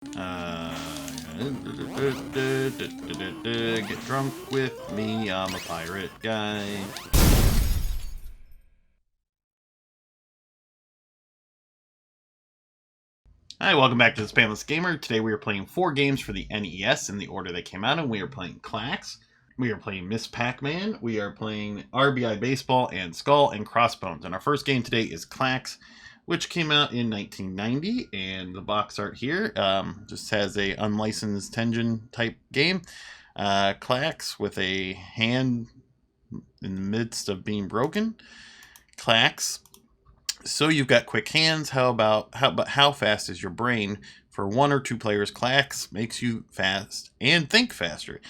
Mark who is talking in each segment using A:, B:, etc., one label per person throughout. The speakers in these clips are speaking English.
A: Get drunk with me, I'm a pirate guy. Hi, welcome back to the Spamless Gamer. Today we are playing 4 games for the NES in the order they came out in. We are playing Klax, we are playing Miss Pac-Man, we are playing RBI Baseball, and Skull and Crossbones. And our first game today is Klax, which came out in 1990, and the box art here just has a unlicensed Tengen type game. Klax with a hand in the midst of being broken. Klax. So you've got quick hands. How fast is your brain? For 1 or 2 players, Klax makes you fast and think faster.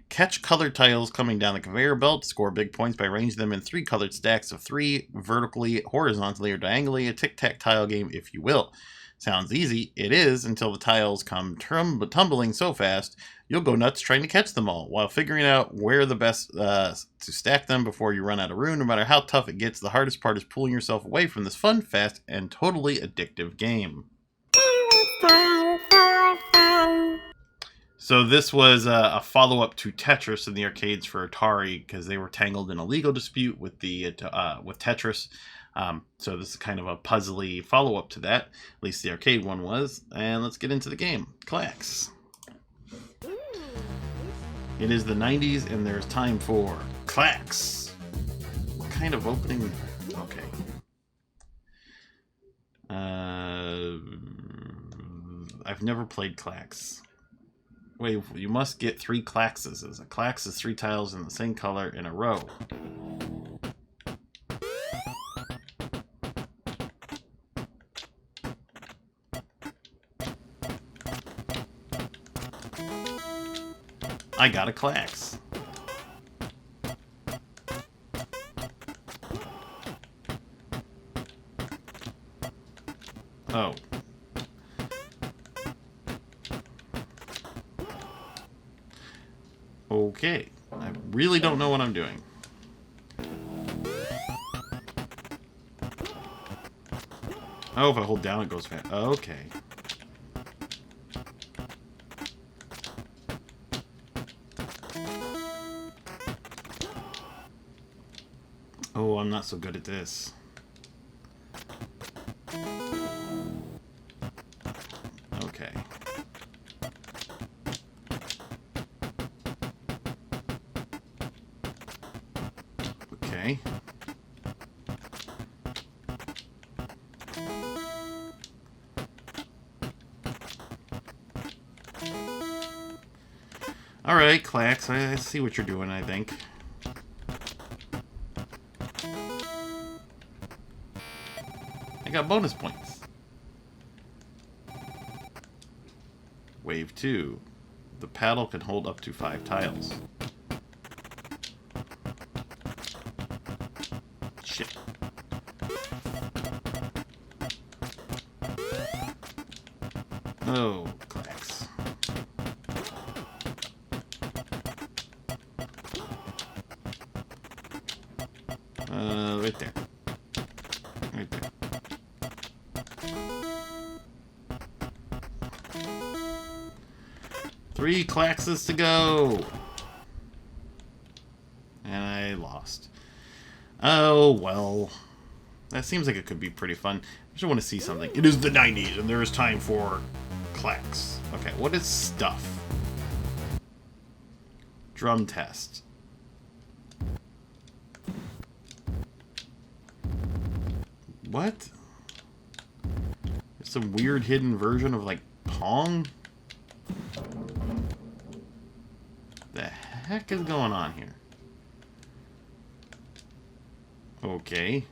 A: Catch colored tiles coming down the conveyor belt. Score big points by arranging them in 3 colored stacks of 3, vertically, horizontally, or diagonally. A tic-tac-tile game, if you will. Sounds easy. It is, until the tiles come tumbling so fast, you'll go nuts trying to catch them all, while figuring out where the best to stack them before you run out of room. No matter how tough it gets, the hardest part is pulling yourself away from this fun, fast, and totally addictive game. So this was a follow-up to Tetris in the arcades for Atari, because they were tangled in a legal dispute with Tetris. So this is kind of a puzzly follow-up to that. At least the arcade one was. And let's get into the game. Klax. It is the 90s, and there's time for Klax. What kind of opening? Okay. I've never played Klax. Wait, you must get 3 Klaxes. A Klax is 3 tiles in the same color in a row. I got a Klax. Oh. Okay. I really don't know what I'm doing. Oh, if I hold down it goes fast. Okay. Oh, I'm not so good at this. Okay. Okay. Alright, Klax, I see what you're doing, I think. I got bonus points. Wave 2. The paddle can hold up to 5 tiles. Shit. Oh, Klax. Right there. Right there. Three Klaxes to go. And I lost. Oh, well. That seems like it could be pretty fun. I just want to see something. It is the 90s, and there is time for Klax. Okay, what is stuff? Drum test. What? It's some weird hidden version of, like, Pong? The heck is going on here? Okay.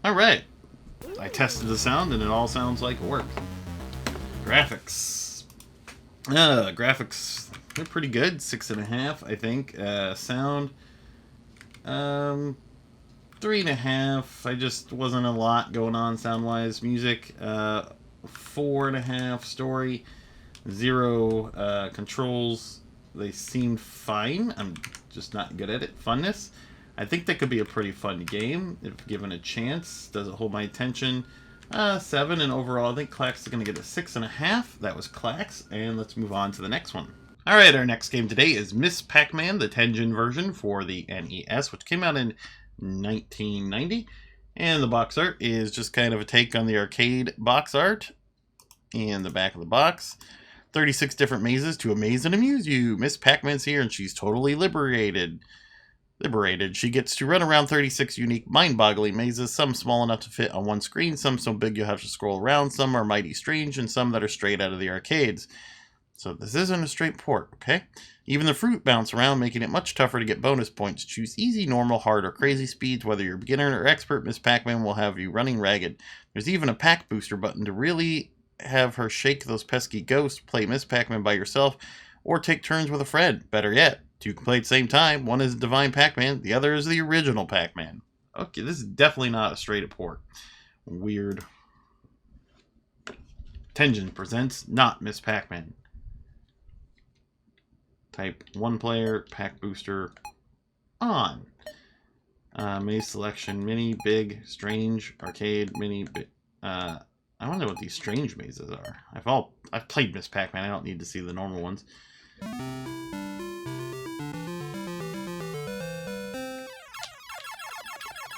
A: Alright. I tested the sound and it all sounds like it worked. Graphics. Graphics, they're pretty good. 6.5, I think. Sound. 3.5. I just wasn't a lot going on sound-wise. Music. 4.5. Story. 0 controls. They seemed fine. I'm just not good at it. Funness. I think that could be a pretty fun game if given a chance. Does it hold my attention? 7, and overall I think Klax is going to get a 6.5. That was Klax, and let's move on to the next one. Alright, our next game today is Miss Pac-Man the Tengen version for the NES, which came out in 1990. And the box art is just kind of a take on the arcade box art. And the back of the box, 36 different mazes to amaze and amuse you. Miss Pac-Man's here and she's totally liberated. She gets to run around 36 unique mind-boggling mazes, some small enough to fit on one screen, some so big you'll have to scroll around, some are mighty strange, and some that are straight out of the arcades. So this isn't a straight port, okay? Even the fruit bounce around, making it much tougher to get bonus points. Choose easy, normal, hard, or crazy speeds. Whether you're a beginner or expert, Miss Pac-Man will have you running ragged. There's even a pack booster button to really have her shake those pesky ghosts. Play Miss Pac-Man by yourself, or take turns with a friend. Better yet, 2 can play at the same time. One is Divine Pac-Man, the other is the original Pac-Man. Okay, this is definitely not a straight port. Weird. Tengen presents Not Miss Pac-Man. Type 1 player, pack booster, on. Maze selection, mini, big, strange, arcade, mini, big. I wonder what these strange mazes are. I've played Miss Pac-Man, I don't need to see the normal ones.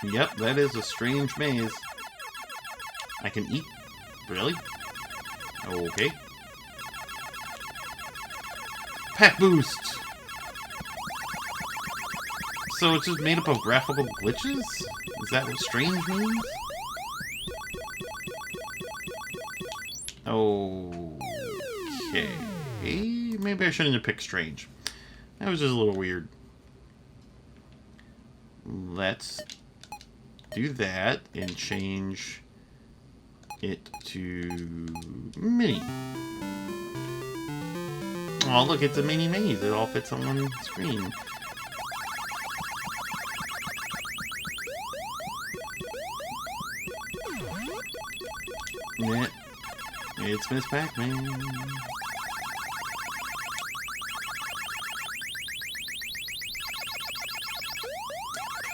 A: Yep, that is a strange maze. I can eat? Really? Okay. Pack boost! So it's just made up of graphical glitches? Is that what strange means? Okay. Maybe I shouldn't have picked strange. That was just a little weird. Let's do that and change it to mini. Oh, look, it's a mini maze. It all fits on one screen. Yeah, it's Miss Pac-Man.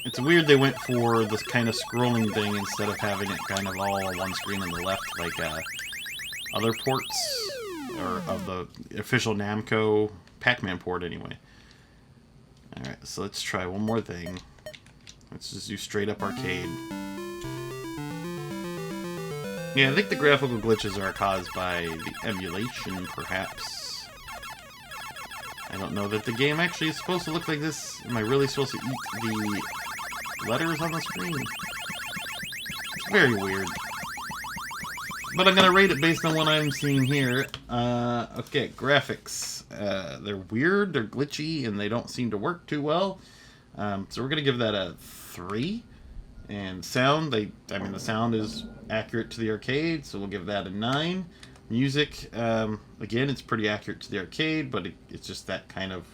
A: It's weird they went for this kind of scrolling thing instead of having it kind of all on one screen on the left like other ports, or of the official Namco Pac-Man port anyway. Alright, so let's try one more thing. Let's just do straight up arcade. Yeah, I think the graphical glitches are caused by the emulation, perhaps. I don't know that the game actually is supposed to look like this. Am I really supposed to eat the letters on the screen? It's very weird. But I'm going to rate it based on what I'm seeing here. Okay, graphics. They're weird, they're glitchy, and they don't seem to work too well. So we're going to give that a 3. And sound, the sound is accurate to the arcade, so we'll give that a 9. Music, again, it's pretty accurate to the arcade, but it's just that kind of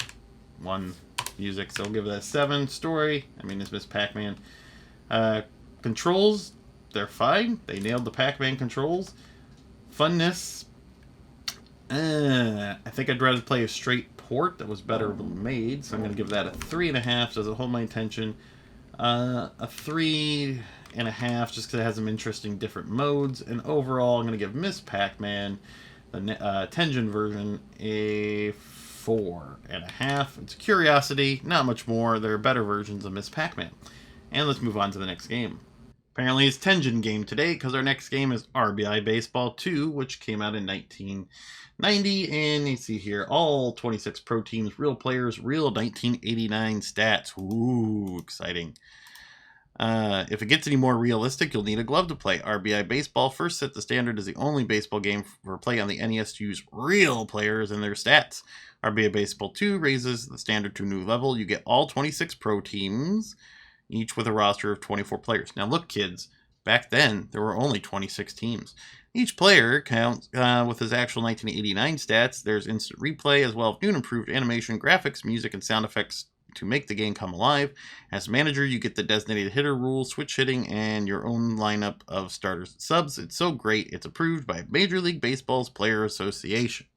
A: one music, so we'll give that a 7. Story, it's Miss Pac-Man. Controls, they're fine. They nailed the Pac-Man controls. Funness, I think I'd rather play a straight port that was better made, so I'm going to give that a 3.5. Does it hold my attention? A 3.5, just because it has some interesting different modes. And overall, I'm going to give Miss Pac-Man, the Tengen version, a 4.5. It's a curiosity, not much more. There are better versions of Miss Pac-Man. And let's move on to the next game. Apparently it's Tengen game today, because our next game is RBI Baseball 2, which came out in 1990. And you see here, all 26 pro teams, real players, real 1989 stats. Ooh, exciting. If it gets any more realistic, you'll need a glove to play. RBI Baseball first set the standard as the only baseball game for play on the NES to use real players and their stats. RBI Baseball 2 raises the standard to a new level. You get all 26 pro teams, each with a roster of 24 players. Now look, kids, back then there were only 26 teams. Each player counts with his actual 1989 stats. There's instant replay as well as new and improved animation, graphics, music, and sound effects to make the game come alive. As manager, you get the designated hitter rule, switch hitting, and your own lineup of starters and subs. It's so great, it's approved by Major League Baseball's Player Association.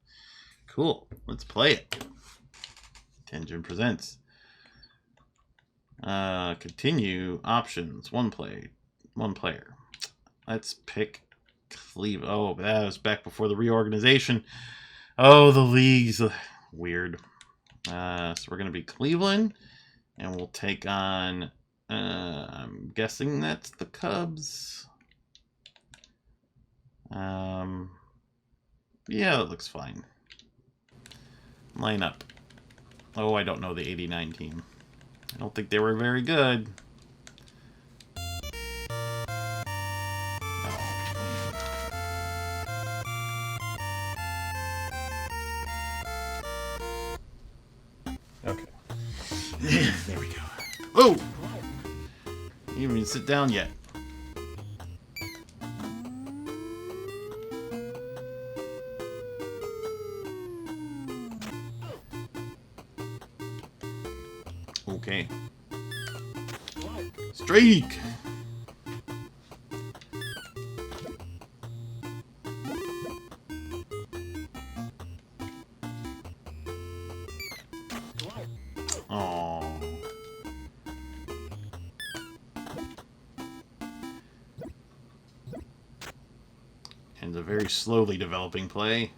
A: Cool, let's play it. Tengen presents. Continue. Options. One player. Let's pick Cleveland. Oh, that was back before the reorganization. Oh, the leagues. Weird. So we're going to be Cleveland. And we'll take on... I'm guessing that's the Cubs. Yeah, that looks fine. Line up. Oh, I don't know the 89 team. I don't think they were very good. Okay. There we go. Oh! You didn't even sit down yet. Okay. Streak! Oh. And a very slowly developing play.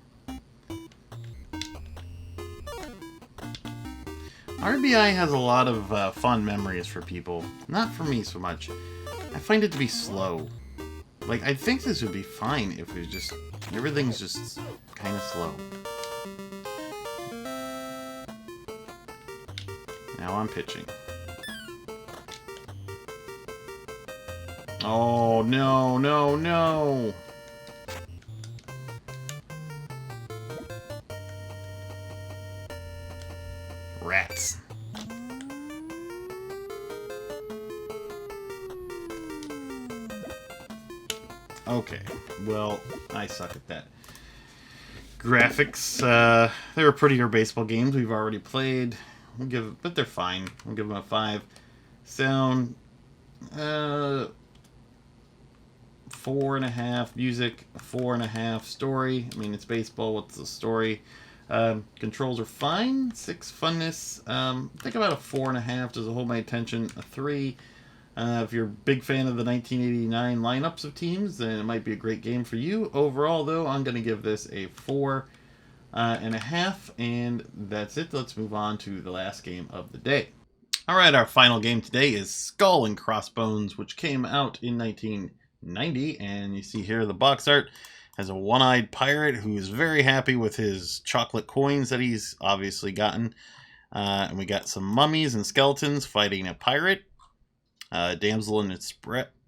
A: RBI has a lot of fond memories for people. Not for me so much. I find it to be slow. Like, I think this would be fine if it was just... everything's just kind of slow. Now I'm pitching. Oh, no, no, no! Rats. Okay, well, I suck at that. Graphics, they were prettier baseball games we've already played. But they're fine. We'll give them a 5. Sound, 4.5. Music, 4.5. Story, I mean, it's baseball. What's the story? Controls are fine. 6 funness. Think about a 4.5. Does it hold my attention? A 3. If you're a big fan of the 1989 lineups of teams, then it might be a great game for you. Overall, though, I'm going to give this a 4.5, and that's it. Let's move on to the last game of the day. All right, our final game today is Skull and Crossbones, which came out in 1990, and you see here the box art has a one-eyed pirate who is very happy with his chocolate coins that he's obviously gotten. And we got some mummies and skeletons fighting a pirate. Damsel in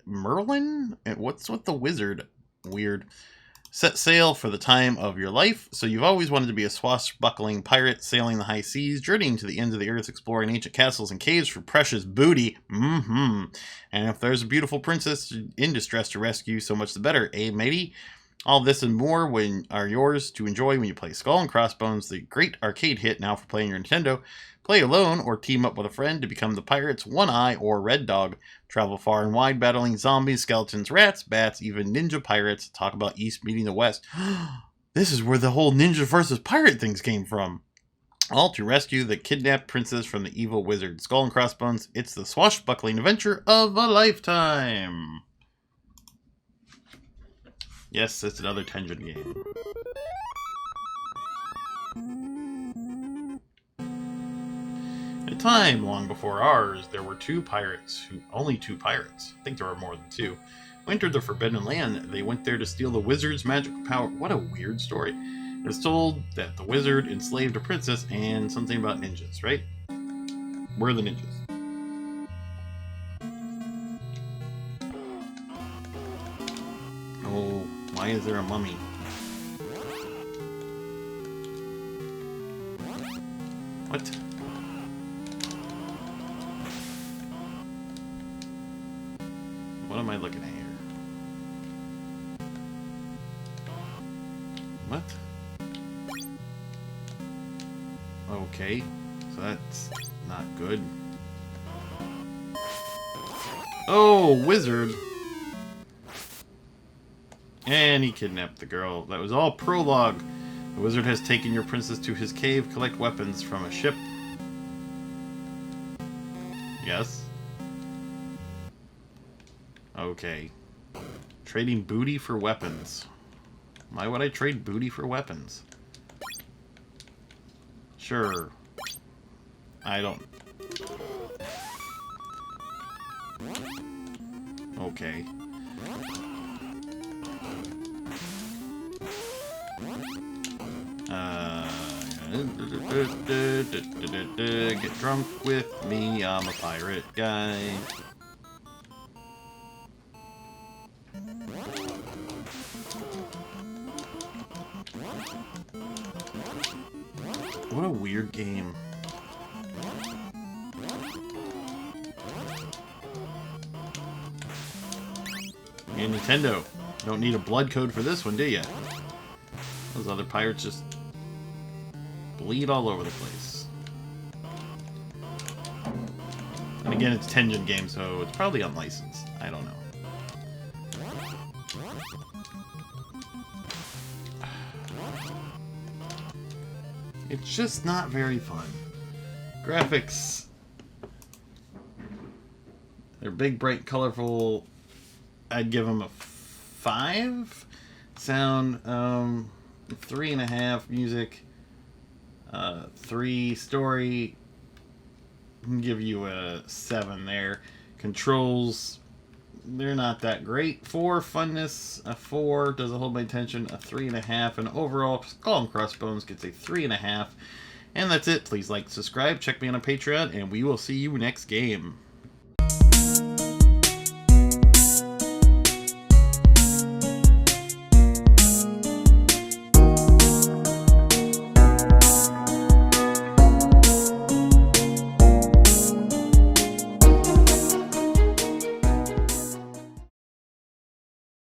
A: Merlin? What's with the wizard? Weird. Set sail for the time of your life. So you've always wanted to be a swashbuckling pirate sailing the high seas, journeying to the ends of the earth, exploring ancient castles and caves for precious booty. And if there's a beautiful princess in distress to rescue, so much the better, eh, matey? All this and more are yours to enjoy when you play Skull and Crossbones, the great arcade hit now for playing your Nintendo. Play alone or team up with a friend to become the pirate's one-eye or red dog. Travel far and wide battling zombies, skeletons, rats, bats, even ninja pirates. Talk about East meeting the West. This is where the whole ninja versus pirate things came from. All to rescue the kidnapped princess from the evil wizard. Skull and Crossbones, it's the swashbuckling adventure of a lifetime. Yes, it's another Tengen game. At a time long before ours, there were only two pirates, I think there were more than 2, who entered the Forbidden Land. They went there to steal the wizard's magical power. What a weird story. It was told that the wizard enslaved a princess and something about ninjas, right? We're the ninjas. Oh, why is there a mummy? What? What am I looking at here? What? Okay, so that's not good. Oh, wizard! And he kidnapped the girl. That was all prologue. The wizard has taken your princess to his cave. Collect weapons from a ship. Yes. Okay. Trading booty for weapons. Why would I trade booty for weapons? Sure. I don't... Okay. Get drunk with me, I'm a pirate guy. What a weird game. And Nintendo. Don't need a blood code for this one, do ya? Those other pirates just bleed all over the place. And again, it's Tengen game, so it's probably unlicensed. I don't know. It's just not very fun. Graphics. They're big, bright, colorful. I'd give them a 5. Sound, 3.5. Music, 3. Story, can give you a 7 there. Controls, they're not that great. 4. Funness, a 4. Doesn't hold my attention, a 3.5. And overall, Skull and Crossbones gets a 3.5. And that's it. Please like, subscribe, check me on Patreon, and we will see you next game.